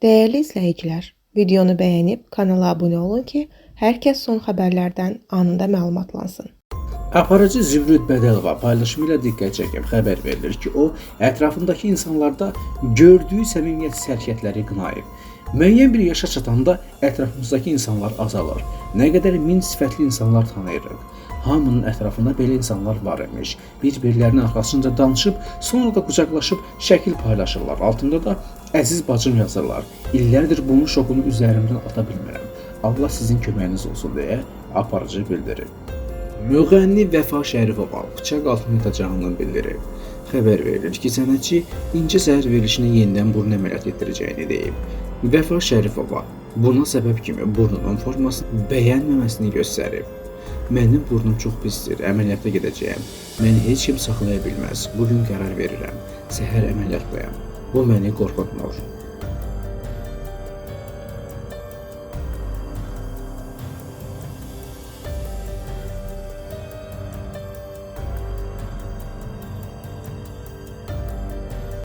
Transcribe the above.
Değerli izləyicilər, videonu bəyənib kanala abunə olun ki, hər kəs son xəbərlərdən anında məlumatlansın. Aparıcı Zümrüd Bədəlova paylaşımıyla diqqət çəkib xəbər verilir ki, o ətrafındakı insanlarda gördüyü səmimiyyət hərəkətləri qınayıb. Müəyyən bir yaşa çatanda ətrafımızdakı insanlar azalır. Nə qədər min sifətli insanlar tanıyırıq. Hamının ətrafında belə insanlar var imiş. Bir-birlərinin arxasınca danışıb, sonra da qucaqlaşıb şəkil paylaşırlar. Altında da əziz bacım yazırlar. İllərdir bunun şokunu üzərimdən ata bilmirəm. Allah sizin köməyiniz olsun deyə aparıcı bildirir. Müğənni Vəfa Şərifova bıçaq altına yatacağını bildirib. Xəbər verilir ki, sənətçi incə zəhər verilişinə yenidən burun əməliyyat etdirəcəyini deyib. Vəfa Şərifova buna səbəb kimi burnunun formasını bəyənməməsini göstərib. Mənim burnum çox pisdir, əməliyyata gedəcəyəm. Məni heç kim saxlaya bilməz. Bugün qərar verirəm. Səhər əməliyyatdayam. Bu məni qorxutmur.